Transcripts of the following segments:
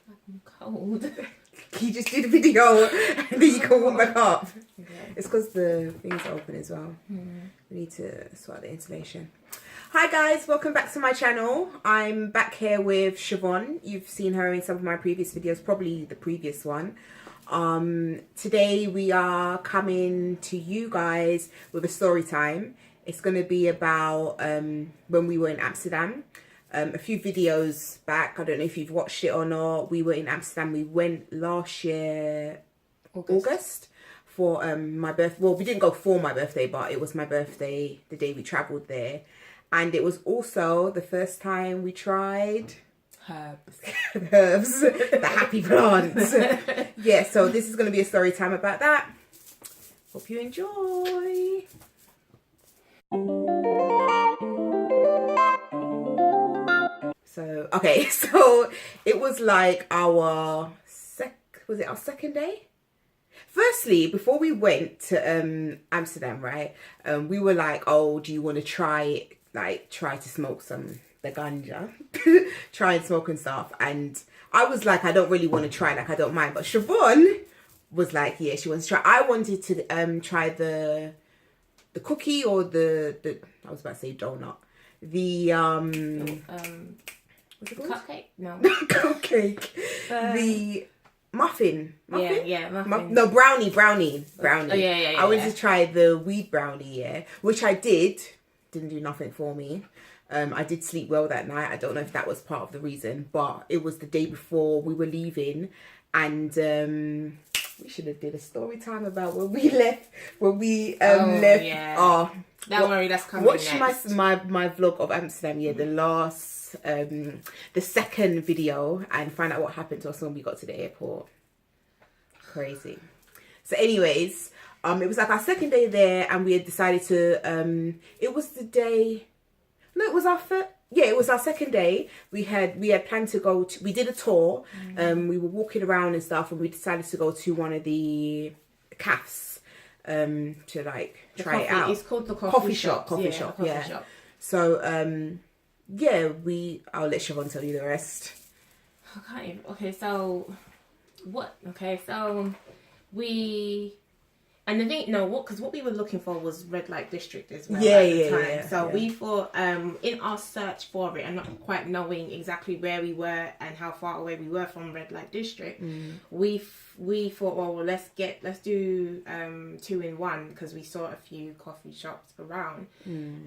I'm cold. You just did a video and then you can warm back up. Okay. It's because the thing's open as well. Mm. We need to sort out the insulation. Hi guys, welcome back to my channel. I'm back here with Siobhan. You've seen her in some of my previous videos, probably the previous one. Today we are coming to you guys with a story time. It's going to be about when we were in Amsterdam. A few videos back, I don't know if you've watched it or not. We were in Amsterdam. We went last year, August for my birthday. Well, we didn't go for my birthday, but it was my birthday the day we travelled there. And it was also the first time we tried herbs, the happy plants. Yeah, so this is going to be a story time about that. Hope you enjoy. So, okay, so it was like our second day? Firstly, before we went to Amsterdam, right, we were like, oh, do you want to try to smoke the ganja? Try and smoke and stuff. And I was like, I don't really want to try, like, I don't mind. But Siobhan was like, yeah, she wants to try. I wanted to try the cookie or the I was about to say donut. What's it called? Cupcake? No. Cupcake. The muffin. Yeah, muffin. No, brownie. Oh, yeah. I wanted to try the weed brownie, which I did. Didn't do nothing for me. I did sleep well that night. I don't know if that was part of the reason, but it was the day before we were leaving, and we should have did a story time about when we left. Left. Yeah. Oh, don't worry, that's coming watch next. my vlog of Amsterdam. Yeah, the last. The second video, and find out what happened to us when we got to the airport. Crazy. So anyways, it was like our second day there, and we had decided to it was the day, no, it was our first, yeah, it was our second day. We had planned to go to, we did a tour, we were walking around and stuff, and we decided to go to one of the cafes to like try it out. It's called the coffee shop. Coffee shop. So yeah, I'll let Siobhan tell you the rest. Okay, so and the thing, because what we were looking for was red light district as well at the time. So we thought, in our search for it and not quite knowing exactly where we were and how far away we were from red light district, we thought, well, let's do 2 in 1, because we saw a few coffee shops around,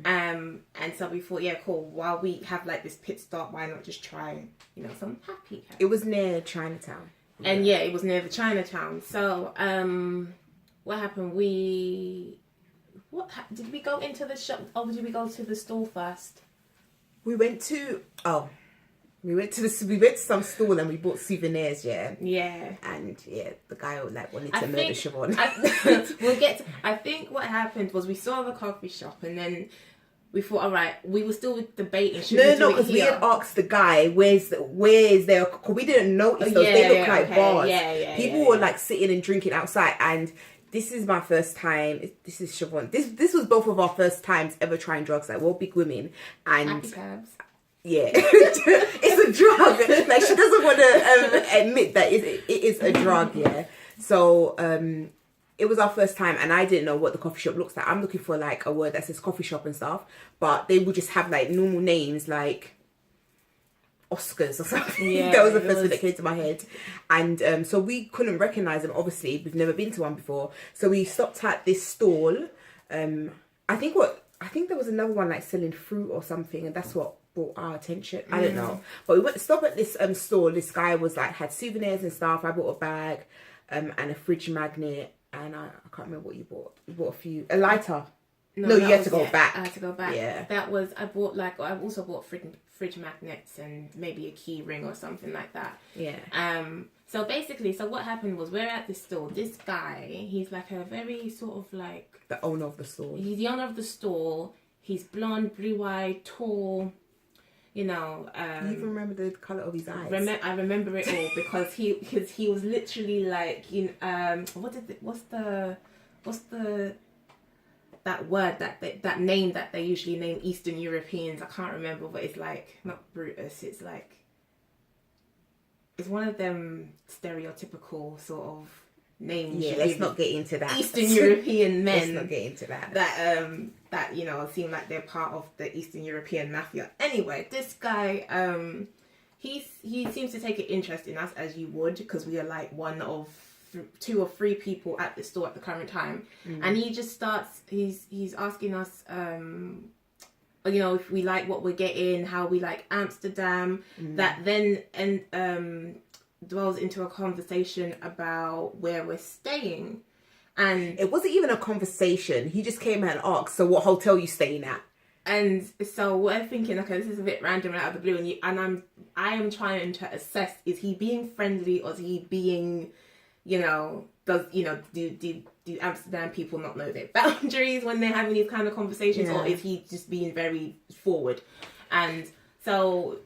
and so we thought, yeah, cool. While we have like this pit stop, why not just try, some happy? It was near Chinatown, and yeah, it was near the Chinatown. So what happened? Did we go into the shop, or did we go to the store first? We went to some store and we bought souvenirs, Yeah. And the guy wanted to murder Siobhan. I think what happened was we saw the coffee shop, and then we thought, all right, we were still debating. No, because we had asked the guy, where's there? Cause we didn't notice those. They look like bars. People were like sitting and drinking outside, and this is my first time. This is Siobhan. This was both of our first times ever trying drugs. Like, we're big women, and happy cabs. Yeah, it's a drug. Like, she doesn't want to admit that it is a drug. Yeah, so it was our first time, and I didn't know what the coffee shop looks like. I'm looking for like a word that says coffee shop and stuff, but they would just have like normal names like Oscars or something. Yeah, that was the first thing that came to my head, and so we couldn't recognize them. Obviously, we've never been to one before, so we stopped at this stall. I think there was another one like selling fruit or something, and that's what brought our attention. I don't know, but we went to stop at this store. This guy was like had souvenirs and stuff. I bought a bag and a fridge magnet, and I can't remember what you bought. You bought a lighter. No, you had to go back. I had to go back. Yeah, I also bought fridge magnets and maybe a key ring or something like that. Yeah. So basically, what happened was, we're at this store. This guy, he's like a very sort of like the owner of the store. He's the owner of the store. He's blonde, blue-eyed, tall. You even remember the colour of his eyes? I remember it all because he was literally like, what's the that word that name that they usually name Eastern Europeans? I can't remember, but it's like not Brutus. It's like it's one of them stereotypical sort of names. Yeah, let's not get into that. Eastern European men. Let's not get into that. That you know seem like they're part of the Eastern European mafia. Anyway, this guy, he seems to take an interest in us, as you would, because we are like one of 2 or 3 people at the store at the current time, and he just starts. He's asking us, you know, if we like what we're getting, how we like Amsterdam. That then dwells into a conversation about where we're staying. And it wasn't even a conversation. He just came and asked, so what hotel you staying at? And so we're thinking, okay, this is a bit random and out of the blue, and I am trying to assess, is he being friendly, or is he being, you know, do Amsterdam people not know their boundaries when they're having these kind of conversations, or is he just being very forward? And so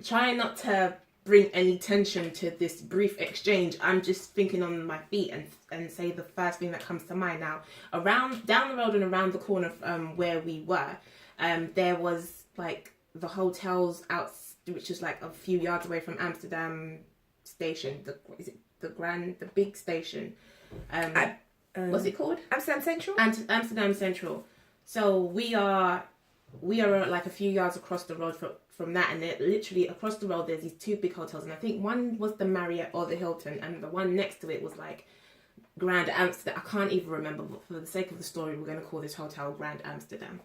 trying not to bring any tension to this brief exchange, I'm just thinking on my feet and say the first thing that comes to mind now. Down the road and around the corner from where we were, there was like the hotels out, which is like a few yards away from Amsterdam station. The big station? What's it called? Amsterdam Central. Amsterdam Central. So we are like a few yards across the road from that, and literally across the road there's these 2 big hotels, and I think one was the Marriott or the Hilton, and the one next to it was like Grand Amsterdam. I can't even remember, but for the sake of the story, we're going to call this hotel Grand Amsterdam.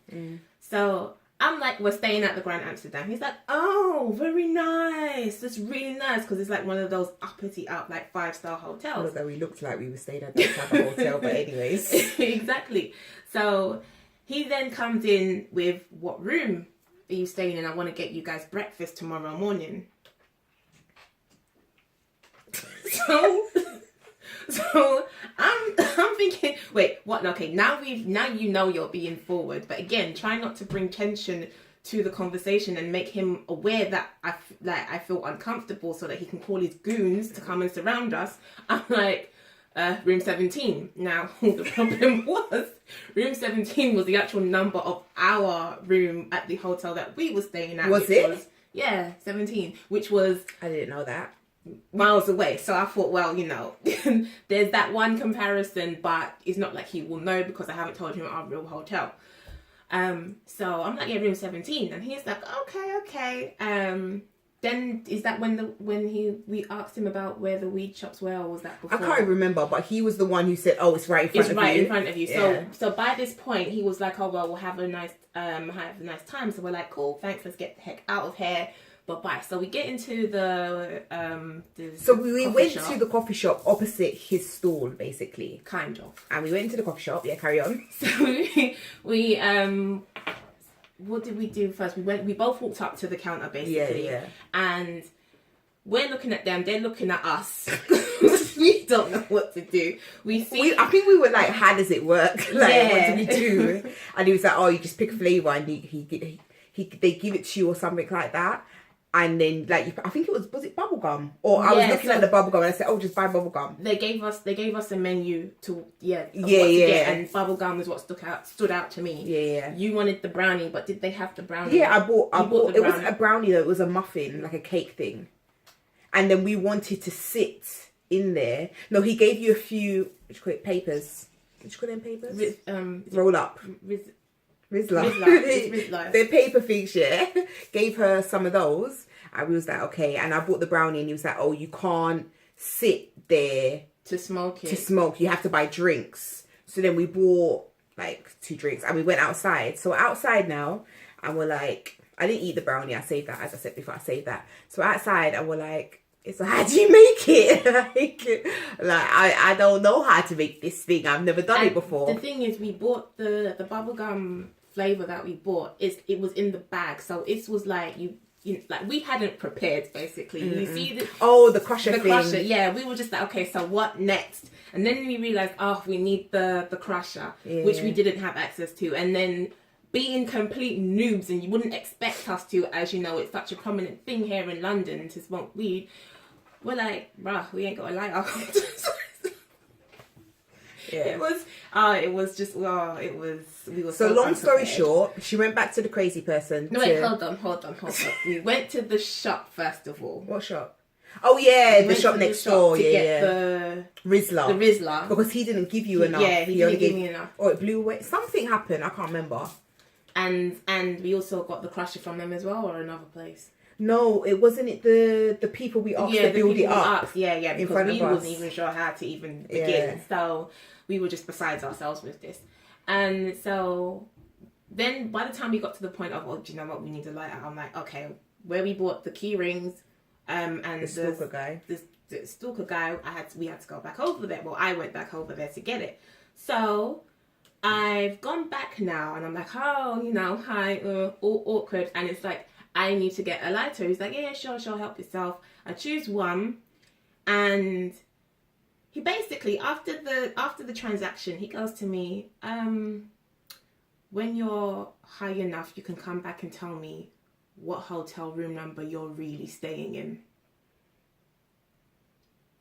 So I'm like, we're staying at the Grand Amsterdam. He's like, oh, very nice. That's really nice, because it's like one of those uppity up, like 5-star hotels. Although we looked like we were staying at that type of hotel, but anyways. Exactly. So he then comes in with, what room are you staying in? I want to get you guys breakfast tomorrow morning. So I'm thinking, wait, what? Okay, now you know you're being forward, but again, try not to bring tension to the conversation and make him aware that I feel uncomfortable, so that he can call his goons to come and surround us. I'm like, room 17. Now, the problem was, room 17 was the actual number of our room at the hotel that we were staying at. Was it? Yeah, 17, which was... I didn't know that. Miles away. So I thought, well, you know, there's that one comparison, but it's not like he will know, because I haven't told him our real hotel. So I'm like, yeah, room 17, and he's like, okay. Then is that when we asked him about where the weed shops were, or was that before? I can't remember, but he was the one who said, "Oh, it's right in front of you." It's right in front of you. Yeah. So by this point, he was like, "Oh well, we'll have a nice time." So we're like, "Cool, thanks. Let's get the heck out of here. Bye." So we get into the So we went to the coffee shop opposite his stall, basically. Kind of. And we went into the coffee shop. Yeah, carry on. So we what did we do first? We both walked up to the counter, basically. Yeah. And we're looking at them, they're looking at us. We don't know what to do. I think we were like, how does it work? Like, what do we do? And he was like, oh, you just pick a flavour, and they give it to you or something like that. And then, like, I think it was it bubblegum? Or I was looking at the bubblegum and I said, oh, just buy bubblegum. They gave us a menu to, what to get, and bubblegum was what stood out to me. Yeah. You wanted the brownie, but did they have the brownie? Yeah, I bought it wasn't a brownie though, it was a muffin, like a cake thing. And then we wanted to sit in there. No, he gave you a few, what do you call it, papers. What do you call them papers? Roll up. Rizla. The paper things, yeah. Gave her some of those, and we was like, okay. And I bought the brownie, and he was like, oh, you can't sit there to smoke it. You have to buy drinks. So then we bought like 2 drinks, and we went outside. So we're outside now, and we're like, I didn't eat the brownie. I saved that, as I said before. I saved that. So we're outside, and we're like, so how do you make it? I don't know how to make this thing. I've never done it before. The thing is, we bought the bubblegum flavour that we bought. It was in the bag, so it was like you like we hadn't prepared, basically. You see the crusher thing. Yeah, we were just like, okay, so what next? And then we realised, we need the crusher, which we didn't have access to. And then being complete noobs, and you wouldn't expect us to, as you know, it's such a prominent thing here in London to smoke weed. We're like, bruh, we ain't got a lighter. Yeah. It was. We were so long story short, she went back to the crazy person. No, wait, hold on. We went to the shop first of all. What shop? Oh yeah, the went shop to next door. to Yeah, get yeah. The Rizzler. Rizzler. Because he didn't give you enough. Yeah, he didn't give me enough. Or it blew away. Something happened. I can't remember. And we also got the crusher from them as well, or another place. No, it wasn't it the people we asked to build it up. Yeah, because we wasn't even sure how to even begin. Yeah. So we were just besides ourselves with this. And so then by the time we got to the point of, oh, do you know what, we need a lighter, I'm like, okay, where we bought the key rings and the stalker guy. The stalker guy, we had to go back over there. Well, I went back over there to get it. So I've gone back now and I'm like, oh, you know, hi, all awkward. And it's like, I need to get a lighter. He's like, yeah, sure, help yourself. I choose one. And he basically, after the transaction, he goes to me, when you're high enough, you can come back and tell me what hotel room number you're really staying in.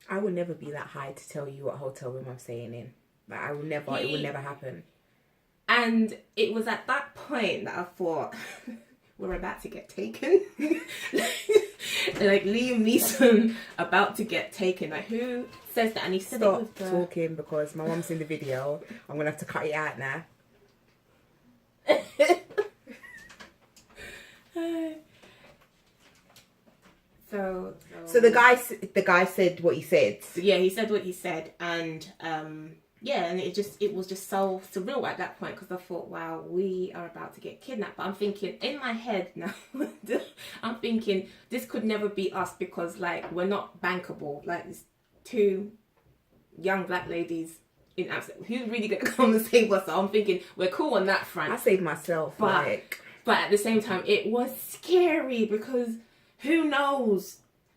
I will never be that high to tell you what hotel room I'm staying in. Like, I will never, it will never happen. And it was at that point that I thought, we're about to get taken. Like Liam Neeson about to get taken. Like, who says that? And he said Stop it with the... talking because my mum's in the video. I'm going to have to cut it out now. So the guy said what he said. Yeah, he said what he said, and yeah, and it was just so surreal at that point because I thought, wow, we are about to get kidnapped. But I'm thinking in my head now, I'm thinking this could never be us because like we're not bankable. Like it's two young black ladies in Amsterdam. Who's really gonna come and save us? So I'm thinking we're cool on that front. I saved myself, but at the same time, it was scary because who knows?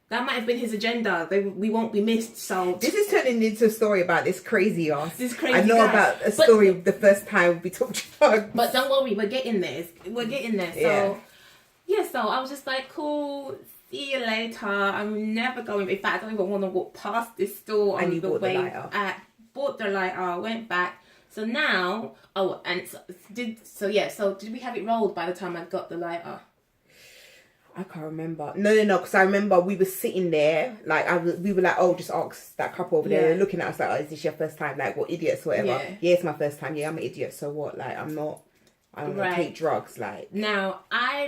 That might have been his agenda. We won't be missed. So this is turning into a story about this crazy ass. I know guy. about a story the first time we talked drugs. But don't worry, we're getting there. So yeah, so I was just like, cool. See you later. I'm never going. In fact, I don't even want to walk past this store on the way. I bought the lighter. Went back. So now, did we have it rolled by the time I got the lighter? I can't remember. No, because I remember we were sitting there, like we were like, oh, just ask that couple over there. They're looking at us like, oh, is this your first time? Like, what idiots, whatever. Yeah, it's my first time. Yeah, I'm an idiot. So what? Like, I don't take drugs. Like now,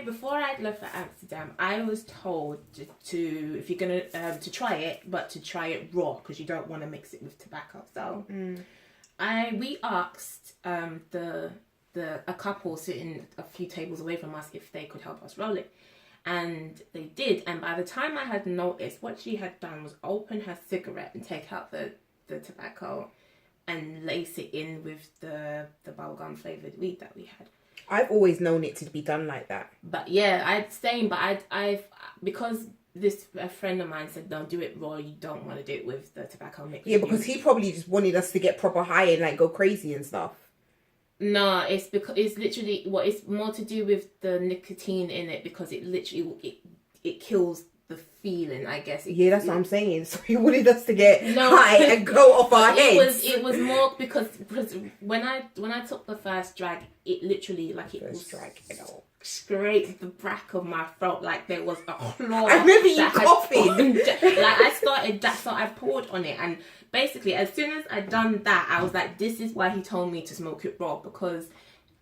before I left for Amsterdam, I was told to if you're gonna to try it, but to try it raw because you don't want to mix it with tobacco. So we asked a couple sitting a few tables away from us if they could help us roll it. And they did, and by the time I had noticed, what she had done was open her cigarette and take out the tobacco and lace it in with the bubblegum flavoured weed that we had. I've always known it to be done like that. But yeah, I've because a friend of mine said, don't do it raw, you don't want to do it with the tobacco mix. Yeah, because he probably just wanted us to get proper high and like go crazy and stuff. No, it's because it's literally it's more to do with the nicotine in it because it literally it kills the feeling, I guess. Yeah, that's what I'm saying. So he wanted us to get high and go off our heads. It was more because when I took the first drag, it literally scraped the back of my throat like there was a claw. I remember you coughing. Like I started that, so I poured on it, and basically as soon as I done that, I was like, this is why he told me to smoke it raw, because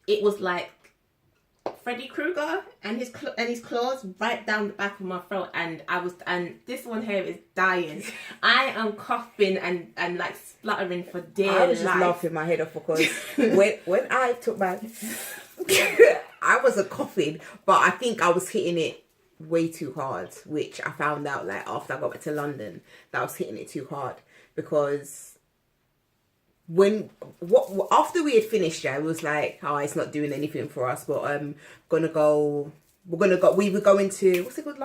it was like Freddy Krueger and his claws right down the back of my throat, and this one here is dying. I am coughing and like spluttering for dear life. I was just laughing my head off because when I took my I wasn't coughing, but I think I was hitting it way too hard, which I found out like after I got back to London that I was hitting it too hard because after we had finished, it was like, oh, it's not doing anything for us, but we were going to, what's it called,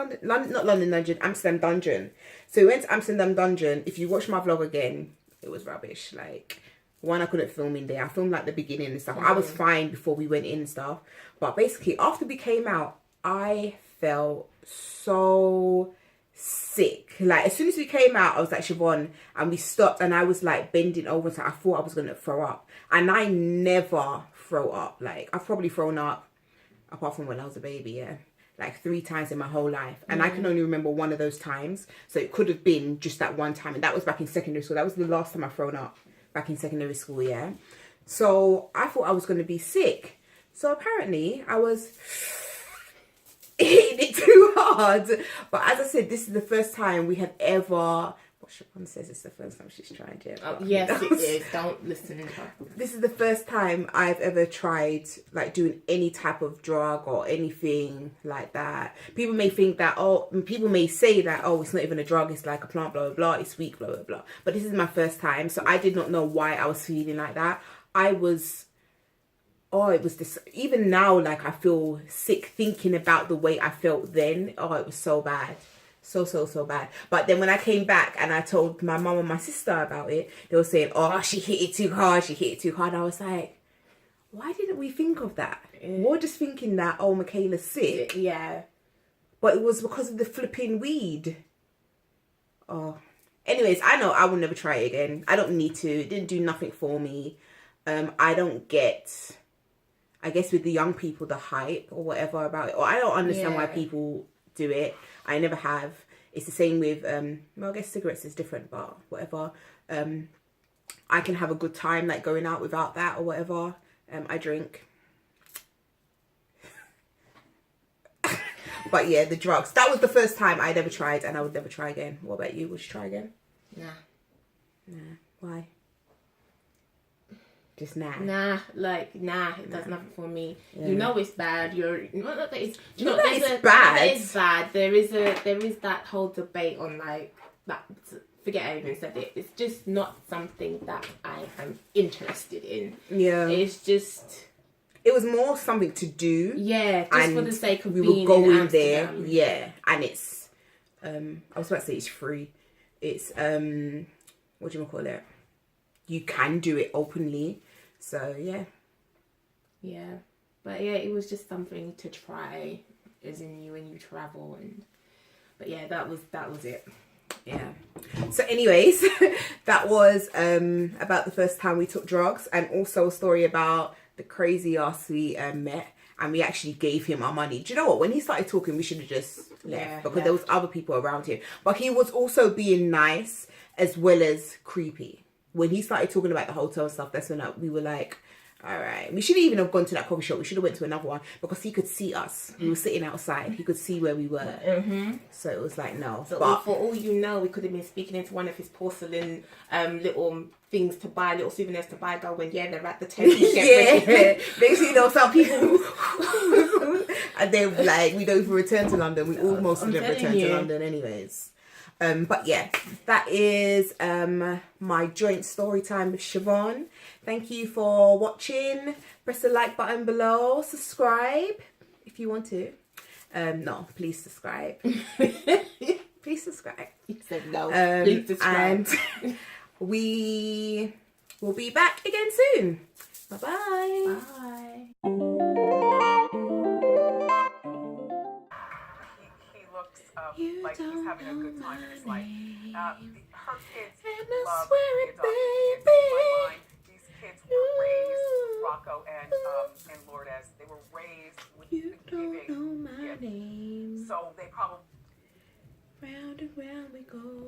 Amsterdam Dungeon. So we went to Amsterdam Dungeon. If you watch my vlog again, it was rubbish. Like, one, I couldn't film in there. I filmed like the beginning and stuff. I was fine before we went in and stuff, but basically after we came out, I felt so sick. Like as soon as we came out, I was like, Siobhan, and we stopped and I was like bending over, so I thought I was gonna throw up, and I never throw up. Like I've probably thrown up apart from when I was a baby, like 3 times in my whole life, and I can only remember one of those times. So it could have been just that one time, and that was back in secondary school. That was the last time I thrown up, back in secondary school. Yeah. So I thought I was going to be sick. So apparently I was hitting it too hard. But as I said, this is the first time we had ever. Siobhan says it's the first time she's tried it. Oh, yes, it is. Don't listen to her. This is the first time I've ever tried like doing any type of drug or anything like that. People may think that, people may say that, it's not even a drug, it's like a plant, blah, blah, blah, it's weak, blah, blah, blah. But this is my first time, so I did not know why I was feeling like that. It was this, even now, like I feel sick thinking about the way I felt then. It was so bad. So bad. But then when I came back and I told my mum and my sister about it, they were saying, she hit it too hard. I was like, why didn't we think of that? We're just thinking that, Michaela's sick. Yeah. But it was because of the flipping weed. Anyways, I know I will never try it again. I don't need to. It didn't do nothing for me. I don't get, I guess with the young people, the hype or whatever about it. Or I don't understand why people do it. I never have. It's the same with, I guess cigarettes is different, but whatever. I can have a good time, like going out without that or whatever. I drink. But yeah, the drugs. That was the first time I'd ever tried, and I would never try again. What about you? Would you try again? Nah. Why? Just nah. It does nothing for me. You know it's bad. Not that it's bad. It's bad. There is that whole debate on like that. Forget I even said it. It's just not something that I am interested in. Yeah. It's just. It was more something to do. Yeah, just for the sake of we being were going in Amsterdam. there. Yeah, and it's. I was about to say it's free. It's what do you call it? You can do it openly. So yeah, but yeah, it was just something to try, as in you when you travel, but yeah, that was it. Yeah. So anyways, that was about the first time we took drugs, and also a story about the crazy ass we met, and we actually gave him our money. Do you know what? When he started talking, we should have just left because there was other people around him, but he was also being nice as well as creepy. When he started talking about the hotel and stuff, that's when we were like, all right. We shouldn't even have gone to that coffee shop. We should have went to another one because he could see us. We were sitting outside. He could see where we were. Mm-hmm. So it was like, no. So but for all you know, we could have been speaking into one of his porcelain little things to buy, little souvenirs to buy, going, they're at the table. Basically, some people. And then, like, we don't even return to London. We almost didn't return to London anyways. But yeah, that is my joint story time with Siobhan. Thank you for watching. Press the like button below. Subscribe if you want to. No, please subscribe. Please subscribe. You said no. Please subscribe. And we will be back again soon. Bye-bye. Bye. Like he's having a good time in his life. Her kids and love I the adopted kids. These kids were raised, Rocco and Lourdes, they were raised with you the giving. Don't know my name. So they probably round and round we go.